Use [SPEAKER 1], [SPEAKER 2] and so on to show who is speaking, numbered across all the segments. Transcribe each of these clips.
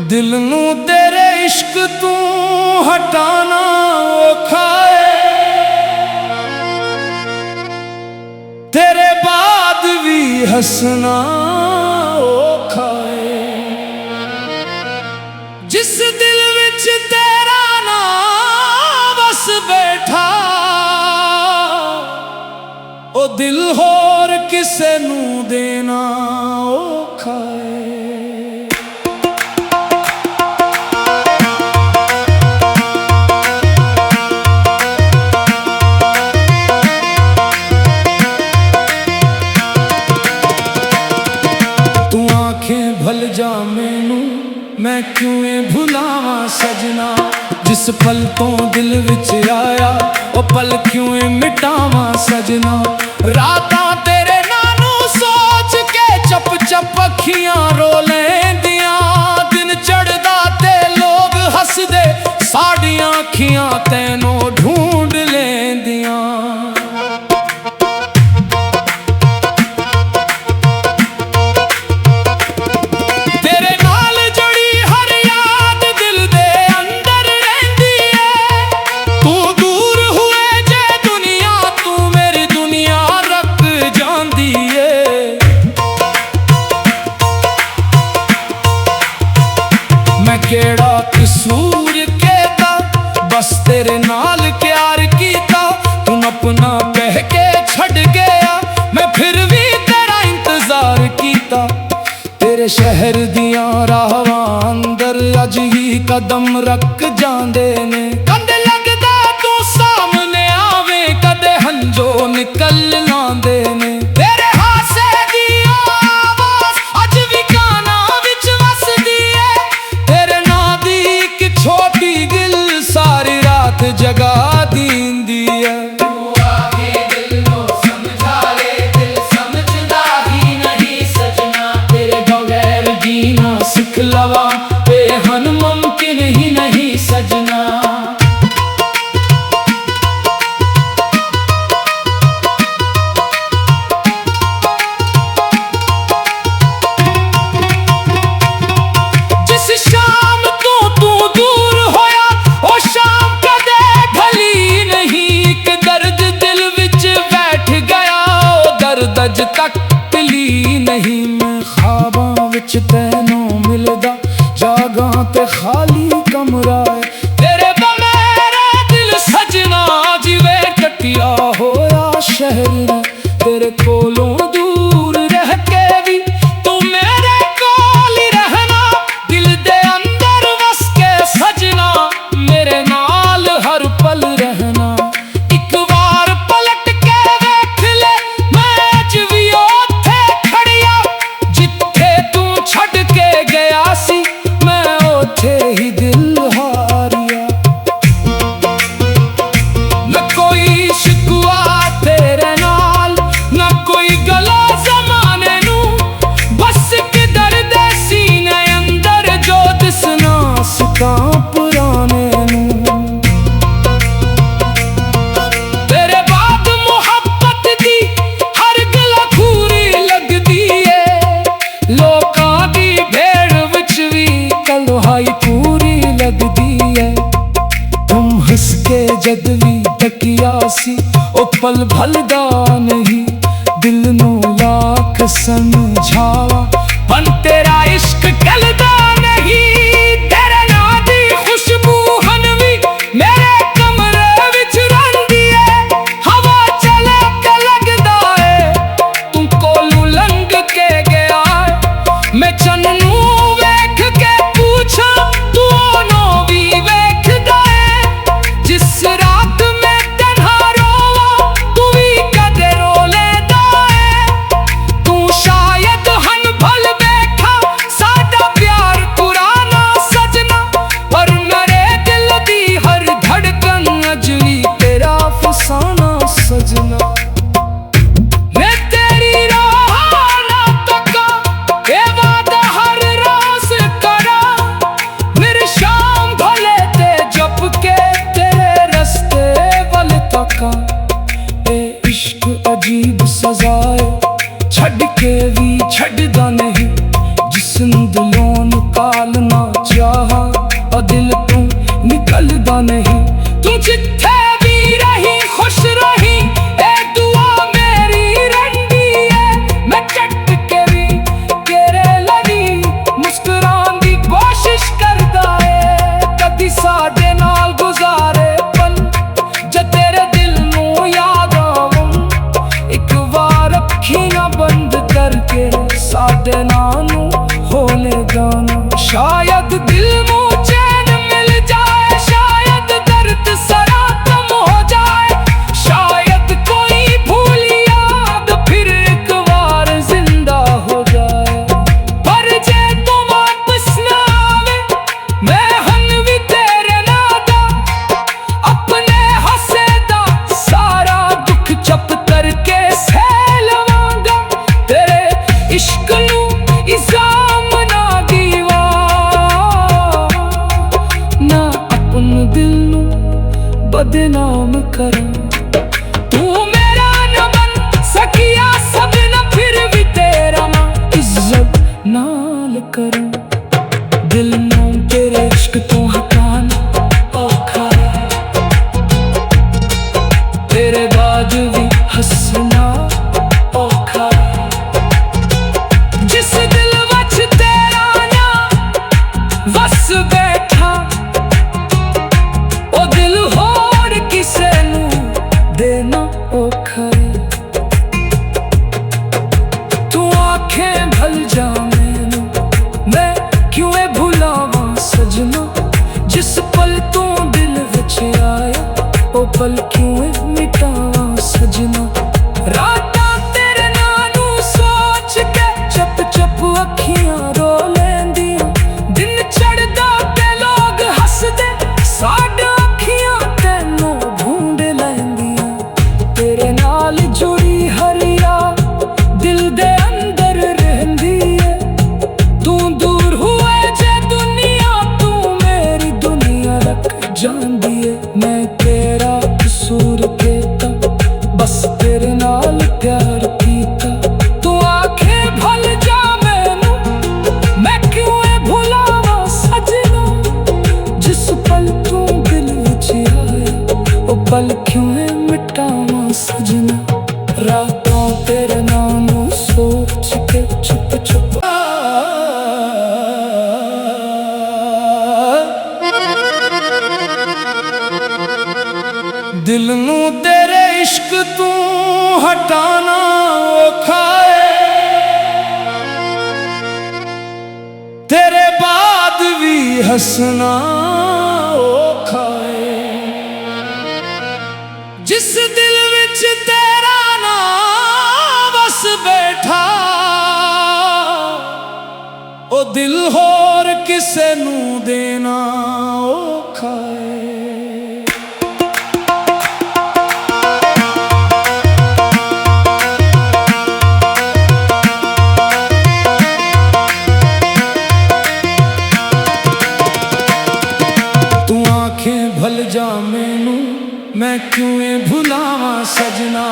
[SPEAKER 1] दिल नू तेरे इश्क तू हटाना औखा है, तेरे बाद भी हंसना औखा है। जिस दिल विच तेरा ना बस बैठा, ओ दिल होर किसे नू देना औखा है। भल जा मैनू मैं क्यों भुलावा सजना, जिस पल तो दिल विच आया ओ पल क्यों मिटावा सजना। रातां तेरे नानू सोच के चप चप अखियां रो लैंदियां, दिन चढ़दा ते लोग हसदे साड़ियां अखियां तैनों ढूंढ लैंदियां। केड़ा कसूर केता बस तेरे नाल प्यार कीता, तुम अपना कह के छड़ गया मैं फिर भी तेरा इंतजार कीता। तेरे शहर दियां राहां अंदर अज ही कदम रख जांदे ने, कदे लगदा तू सामने आवे कदे हंजो निकल लांदे ने। तेरे हासे दी आवाज अज भी काना विच वसदी है, तेरे नां दी एक छोटी दिल सारी रात जगा दींदी है। सिख लवा बेहन मुमकिन ही नहीं सजना। जिस शाम तो तू दूर होया ओ शाम कदे भली नहीं, एक दर्द दिल विच बैठ गया ओ दर्द अज तक टली नहीं। मैं ख्वाबां विच तैनों मिलदा जागा ते खाली कमरा है, तेरे बमेरे दिल सजना जिवे कटिया होया शहर। तेरे कोलों दूर रह के भी तू मेरे कोल ही रहना, दिल दे अंदर वस के सजना मेरे नाल हर पल रहना। एक बार पलट के वेख ले मैं अज भी ओथे खड़िया, जिथे तू छड़ के गया सी मैं ओथे ही दिल हारिया। न कोई शिकवा तेरे नाल न कोई गला ज़माने नू, बस एक दर्द सीने अंदर जो दिसना सका पुराने नू। तेरे बाद मुहब्बत दी हर गला खूरी लगदी है, लोकां दी भेड़ विच भी कलहाई पूरी लगदी है। तुम हंस के जद भी तकिया सी ओ पल भलदा नहीं, दिल नू लाख समझावा पण तेरा इश्क गलदा नहीं। तेरे नां दी खुशबू हनवी मेरे कमरे विच रहिंदी है, हवा चले के लगदा है तू कोलू लंघ के गया है। मैं चन्नू वेख के पूछा तू ओनों भी वेखदा है, जिस रात में तन्हा रोवा तू भी कदे रो लेदा है। तू शायद हन भल बैठा साडा प्यार पुराना सजना, पर मेरे दिल दी हर धड़कन अज भी तेरा फसाना सजना। मैं तेरी राह ना तका ए वादा हर रोज करा, मेरी शाम भले ते जप के तेरे रस्ते वल तका। ए इश्क अजीब सजाए छड़ के भी छड़दा नहीं, जिसनू दिलों निकालना चाहा और दिल तू निकलदा नहीं। तू जिथे भी रही खुश रही, ए दुआ मेरी रही है। मैं चट के भी तेरे लड़ी मुस्कुरान दी कोशिश करदा है। कदी साडे नाल गुजारे पन जे तेरे दिल नू याद आवन, एक बार अखियां बंद करके साडे नानू होले गाना। शायद दिल नू चैन मिल जाए, शायद दर्द सरा कम हो जाए, शायद कोई भूल याद फिर एक बार जिंदा हो जाए। पर जे तू वापस ना आवे, मैं हन भी तेरे नादा अपने हसे दा सारा दुख चप करके सह लवांगा। तेरे इश्क नू इल्जाम ना दीवा, ना अपन दिल नू बदनाम करा। तू मेरा न बन सकिया सब न, फिर भी तेरा मैं इज्जत नाल करा। दिल नू तेरे इश्क तो हटाना औखा है, तेरे बाद भी हंसना औखा है। जिस दिल वच तेरा ना वस बैठा, ओ दिल होर किसे नू देना औखा है। तू आंखें भल जा मैनू, मैं क्यों भुलावां सजना। जिस पल तू दिल विच आया, ओ पल क्यों मिटावां सजना। रातां तेरे नानू सोच के चप चप अखियां रो लैंदियां। दिन चढ़दा ते लोग हसदे, साड अखियां तैनू ढूंढ लैंदियां। तेरे नाल जुड़ी हर याद दिल दे अंदर रहंदी है। तू दूर हुए जे दुनिया, तू मेरी दुनिया रख जांदी है। मैं तेरा कसूर केता, बस तेरे नाल प्यार कीता। तू आंखें भल जा मैनू, मैं क्यों भुलावां सजना। जिस पल तू दिल विच आया, ओ पल क्यों मिटावां सजना। रातों तेरे नाम सोच के चुप चुप दिल नू तेरे इश्क तू हटाना औखा है, तेरे बाद भी हंसना औखा है। जिस दिल विच तेरा ना बस बैठा, ओ दिल होर किसे नू देना औखा है। भल जा मैनू, मैं क्यों भुलावां सजना।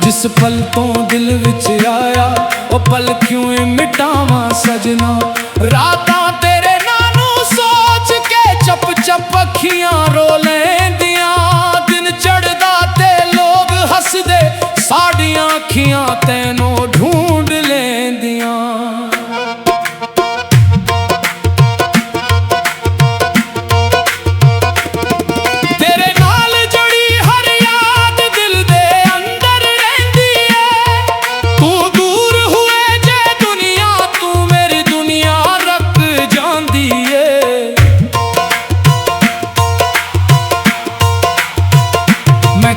[SPEAKER 1] जिस पल तो दिल विच आया, ओ पल क्यों मिटावां सजना। रातां तेरे नानू सोच के चप चप अखियां रो लैंदियां। दिन चढ़दा ते लोग हसदे, साडियां अखियां तैनू ढूंढ लैंदियां।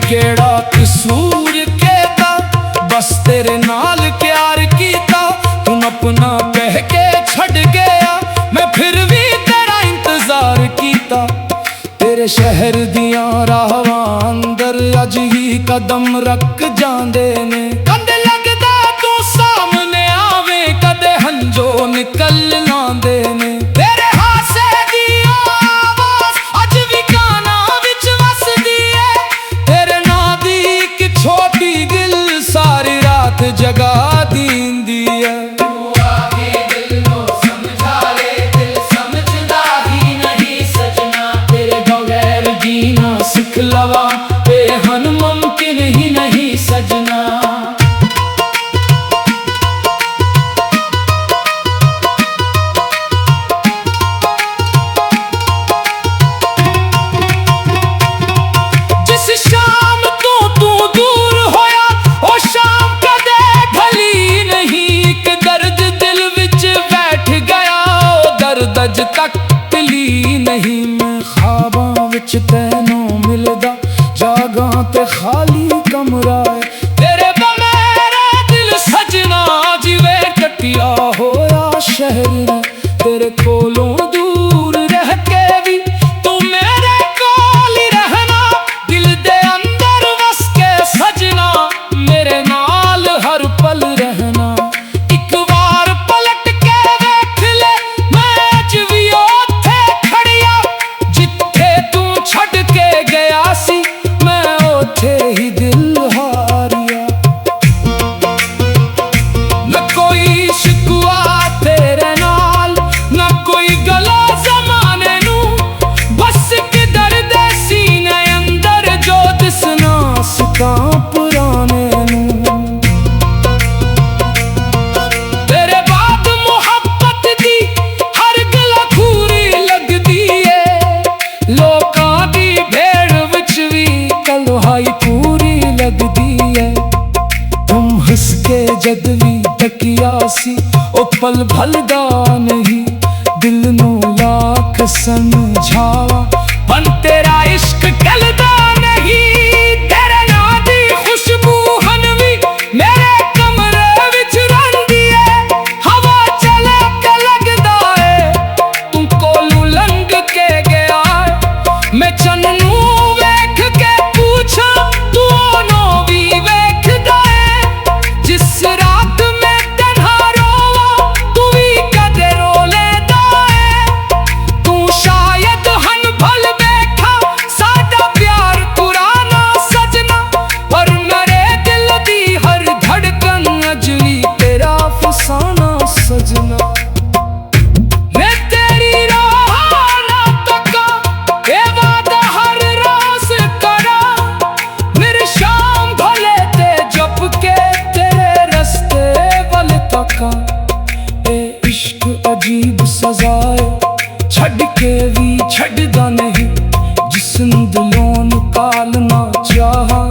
[SPEAKER 1] केड़ा कसूर केता, बस तेरे नाल प्यार कीता। तू अपना कह के छड़ गया, मैं फिर भी तेरा इंतजार कीता। तेरे शहर दियां राहवां अंदर अज ही कदम रख जांदे ने। कंद लगदा तू सामने आवे, कदे हंजो निकल लांदे ने। तेरे हासे दी आवाज अज भी काना विच वसदी है। तेरे नां दी इक छोटी गिल सारी रात जगा दींदी है। तू आके दिल नू समझा ले, दिल समझदा सजना। जिस शाम तो तू दूर होया ओ शाम कदे ढली नहीं, कि दर्द दिल विच बैठ गया ओ दर्द अज तक टली नहीं। मैं ख्वाबां विच तैनों मिलदा जागां ते खाली कमरा है, तेरे बमेरे दिल सजना जिवे कटिया होया शहर ने। तेरे कोलों दूर रह के भी तू मेरे कोल ही रहना, दिल दे अंदर वस के सजना मेरे नाल हर पल रहना। एक बार पलट के देख ले मैं अज भी ओथे खड़िया, जिथे तू छड़ के गया सी मैं ओथे ही दिल हारिया। न कोई शिकवा तेरे नाल न कोई गला ज़माने नू, बस किधर दे सीने अंदर जो दिसना सका पुराने नू। तेरे बाद मुहब्बत दी हर गल अधूरी लगदी है, लोकां दी भेड़ विच भी कलहाई पूरी लगदी है। तुम हंस के जद भी तकिया सी ओ पल भलदा नहीं, दिल नू लाख समझावा पण तेरा इश्क गलदा नहीं। तेरे नां दी खुशबू हनवी मेरे कमरे विच रहिंदी है, हवा चले के लगदा है तू कोलू लंघ के गया है। मैं चन्न नू वेख के पूछा तू ओनों भी वेखदा है, जिस रात में तन्हा रोवा तू भी कदे रो लेदा है। तू शायद हन भल बैठा साडा प्यार पुराना सजना, पर मेरे दिल दी हर धड़कन अज भी तेरा फसाना सजना। मैं तेरी राह ना तका ए वादा हर रोज करा, मेरी शाम भले ते जप के तेरे रस्ते वल तका। ए इश्क अजीब सजाए छड़ के भी छड़दा नहीं, जिस्म दिलों निकालना चाहा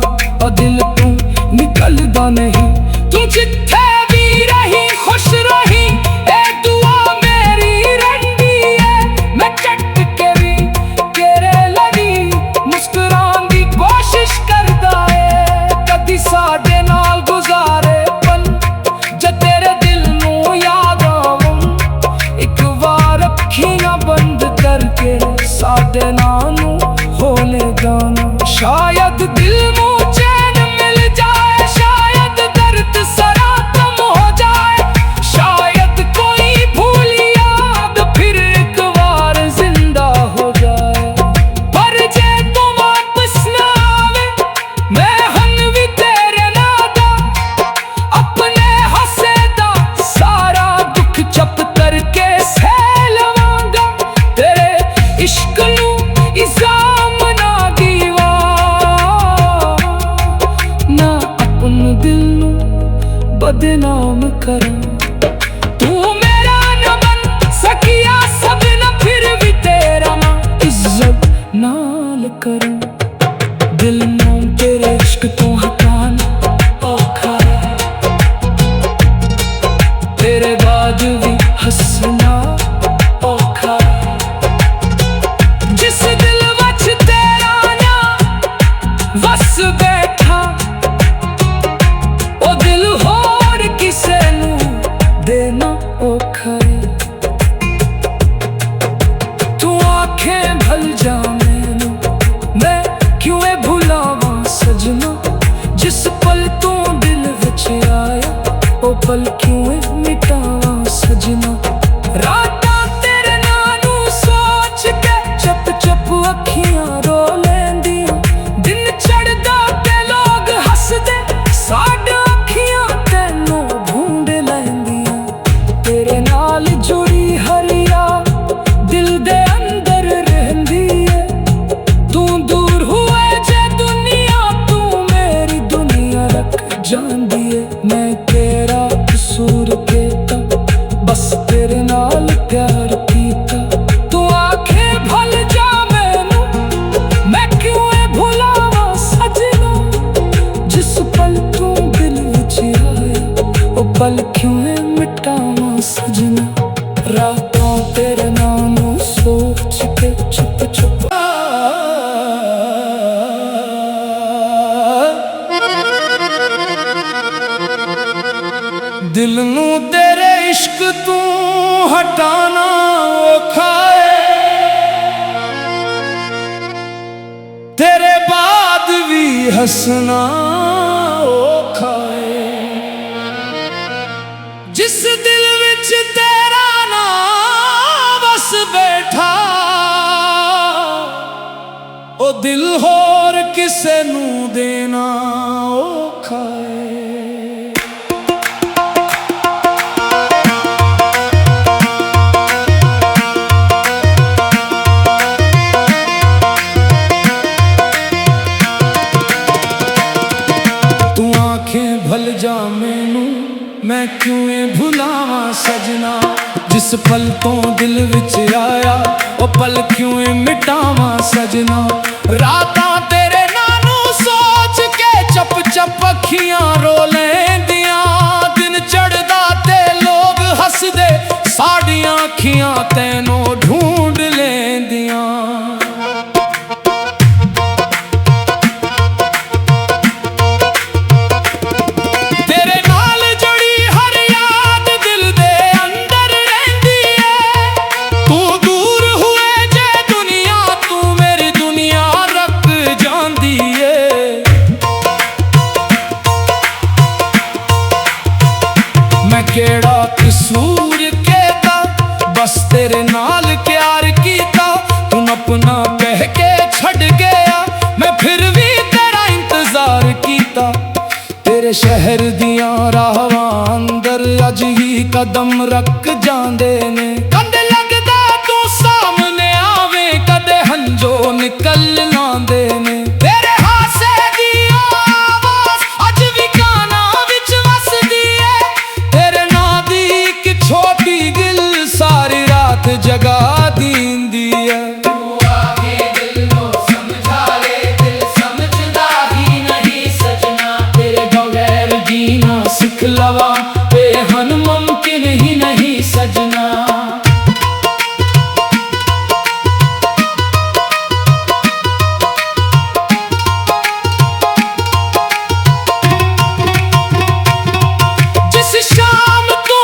[SPEAKER 1] और दिल तू निकलदा नहीं। तू जिथे भी रही खुश रही ए दुआ मेरी रहिंदी है, मैं चट के भी तेरे लगी मुस्कुरान दी कोशिश करदा है। कदी साडे नाल गुजारे पल जद तेरे दिल नू याद आवन, एक बार अखियां बंद करके साडे नानू होने गाना। शायद दिल नू चैन मिल जाए, शायद दर्द सरा कम हो जाए, शायद कोई भूल याद फिर एक बार जिंदा हो जाए। पर जे तू वापस ना आवे मैं हन भी तेरे नादा, अपने हसे दा सारा दुख चप करके सह लवांगा। तेरे इश्क नू इल्जाम ना दीवा, ना अपन दिल नू बदनाम करा। तू मेरा न बन सकिया सब न फिर भी तेरा ना इज्जत नाल करा। दिल नू तेरे इश्क तो हटाना औखा है, तेरे बाद भी हंसना औखा है। जिस दिल वच तेरा ना वस बैठा ओ दिल होर किसे नू देना औखा है। तू आंखें भल जा मैनू मैं क्यों ए भुलावा सजना, जिस पल तू दिल विच आया ओ पल क्यों ए मिटावा सजना। रातां तेरे नानू सोच के चप चप अखियां रो लैंदियां, दिन चढ़दा ते लोग हसदे साड अखियां तैनू ढूंढ लैंदियां। तेरे नाल जुड़ी हर याद दिल दे अंदर रहंदी है, तू दूर हुए जे दुनिया तू मेरी दुनिया रख पल क्यों मिटावा सजना, रातों तेरे नाम सोच के चुप चुप। दिल नू तेरे इश्क तू हटाना औखा है, तेरे बाद भी हंसना औखा है। जिस दिल विच तेरा नाम बस बैठा, ओ दिल होर किसे नू देना औखा है। भल जा मैनू मैं क्यों भुलावा सजना, जिस पल तो दिल विच आया ओ पल क्यों मिटावा सजना। रातां तेरे नानू सोच के चप चप अखियां रो लैंदियां, दिन चढ़दा ते लोग हसदे साडियां अखियां तैनों ढूंढ लैंदियां। केड़ा कसूर केदा बस तेरे नाल प्यार कीता, तुम अपना कह के छड़ गया मैं फिर भी तेरा इंतजार कीता। तेरे शहर दियां राहां अंदर अज ही कदम रख जांदे ने, कदे लगदा तू सामने आवे कदे हंजो निकल लांदे ने। तेरे हासे दी आवाज अज भी काना विच वसदी है, तेरे नां दी एक छोटी दिल सारी रात जगा दींदी है। सिख लवा बेहन मुमकिन ही नहीं सजना। जिस शाम तू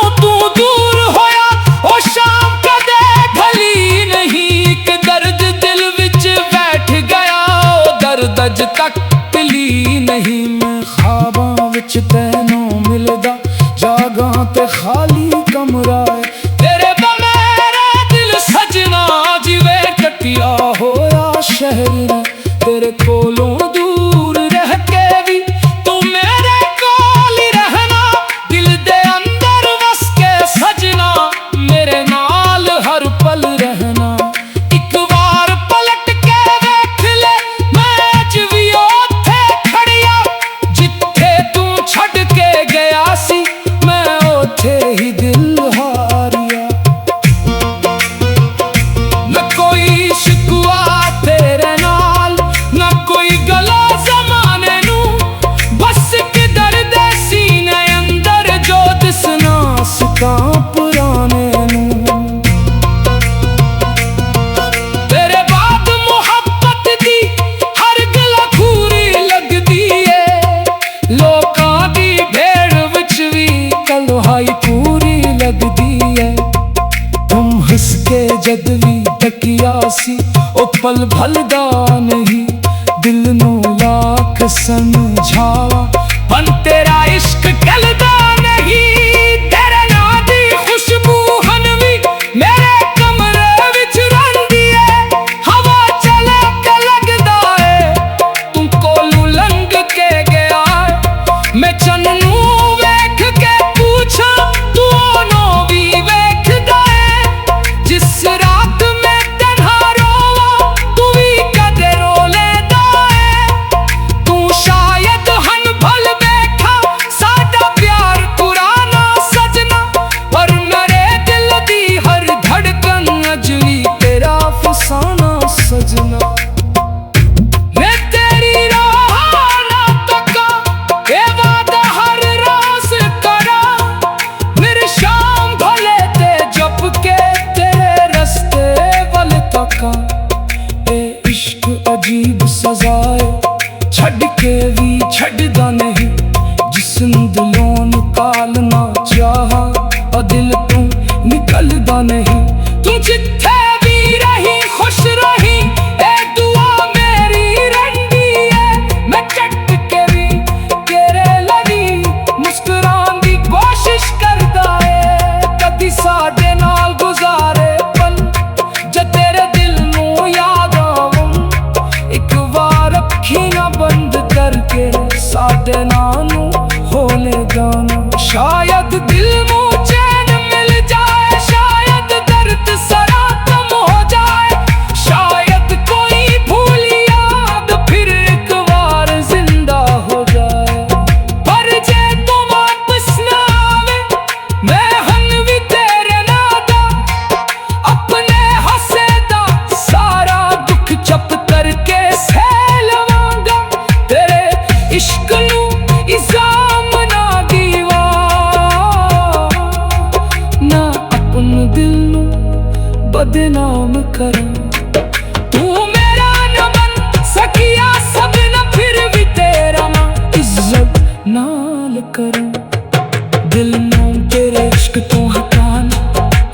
[SPEAKER 1] दूर होया ओ शाम कदे भली नहीं, एक दर्द दिल विच बैठ गया ओ दर्द अज तक टली नहीं। मैं ख्वाबां विच तैनों मिलदा जागा ते खाली कमरा है, तेरे बमेरा दिल सजना जिवे कटिया होया शहर। तेरे कोलों दूर रह के भी तू मेरे कोल ही रहना, दिल दे अंदर वस के सजना मेरे नाल हर पल रहना। एक बार पलट के देख ले मैं अज भी ओथे खड़िया, जिथे तू छड़ के गया सी मैं ओथे ही दिल हारिया। न कोई शिकवा तेरे नाल न कोई गला ज़माने नू, बस कि दर्द सीने अंदर जो दिसना सका पुराने नू। तेरे बाद मुहब्बत दी हर गला खूरी लगदी है, लोकां दी भेड़ विच भी कलहाई पूरी लगदी है। तुम हंस के जद भी तकिया सी ओ पल भलदा नहीं, दिल नू लाख समझावा पण तेरा इश्क गलदा नहीं। तेरे नां दी खुशबू हन भी मेरे कमरे विच रहिंदी है, हवा चले के लगदा है तू कोलू लंघ के गया है। मैं चन्नू वेख के पूछा तू ओनों भी वेखदा है, जिस रात मैं तन्हा रोवा तू भी कदे रो लेदा है। तू शायद हन भल देखा साडा प्यार पुराना सजना, पर मेरे दिल दी हर धड़कन अज भी तेरा फसाना सजना। मैं तेरी राह ना तका ए वादा हर हुस्न दिलों निकालना चाहा और दिल तू निकलदा नहीं। तू जिथे भी रही खुश रही, ए दुआ मेरी रंडी है। मैं चट के भी तेरे लगी मुस्कुरान दी कोशिश करदा है। कदी साडे नाल गुजारे पल जे तेरे दिल नू याद आवन, एक बार अखियां बंद करके साडे नानू होले गाना। शायद दिल नू चैन मिल जाए, शायद दर्द सरा कम हो जाए, शायद कोई भूल याद फिर एक बार जिंदा हो जाए। पर जे तू वापस ना आवे, मैं हन भी तेरे नादा अपने हसे दा सारा दुख चप करके सह लवांगा। तेरे इश्क नू इल्जाम ना दीवा, ना अपन दिल नू बदनाम करूं। तू मेरा न बन सकिया सब न, फिर भी तेरा ना इज्जत नाल करूं। दिल नू तेरे इश्क तो हटाना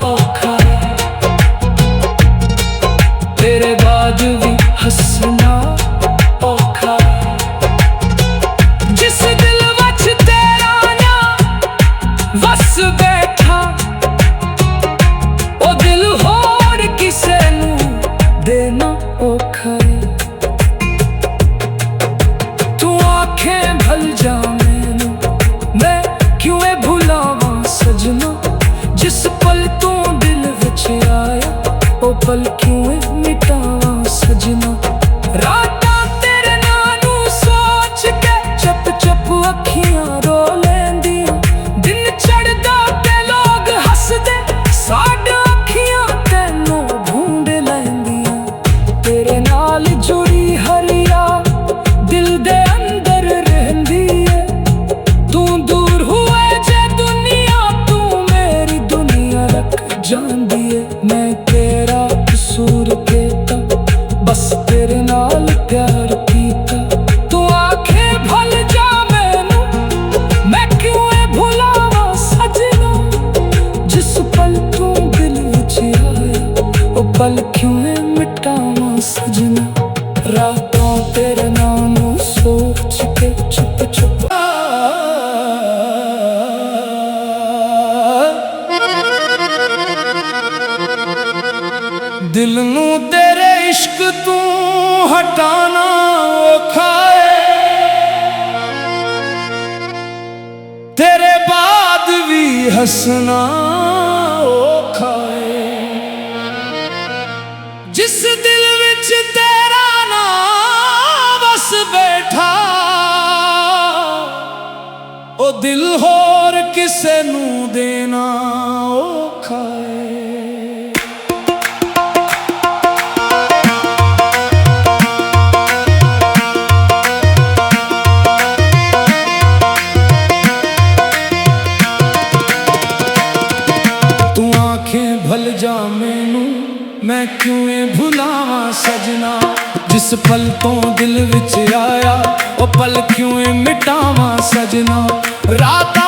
[SPEAKER 1] औखा है, तेरे बाद भी हंसना औखा है। जिस दिल वच तेरा ना वस बैठा, ओ दिल होर किसे नू देना औखा है। तू आंखें भल जा मैनू, मैं क्यों भुलावां सजना। जिस पल तू दिल विच आया, ओ पल क्यों मिटावां सजना। रातां तेरे नानू सोच के चप चप अखियां रो लैंदियां। दिन चढ़दा ते लोग हसदे, साड अखियां तैनू ढूंढ लैंदियां। तेरे नाल जुड़ी हर याद दिल दे अंदर रहंदी है। तू दूर हुए जे दुनिया, तू मेरी दुनिया रख जांदी है। मैं तेरा कसूर केता, बस तेरे नाल प्यार कीता। तू आंखें भल जा मैनू, मैं क्यों भुलावां सजना। जिस पल तू दिल विच आया, ओ पल क्यों मिटावां सजना। रातों तेरे नानू सोच के चुप चुप दिल नू तेरे इश्क तू हटाना औखा है, तेरे बाद भी हंसना औखा है। जिस दिल विच तेरा ना बस बैठा, ओ दिल होर किसे नू देना औखा है। भल जा मैनू, मैं क्यों भुलावां सजना। जिस पल तो दिल विच आया, ओ पल क्यों मिटावां सजना। रात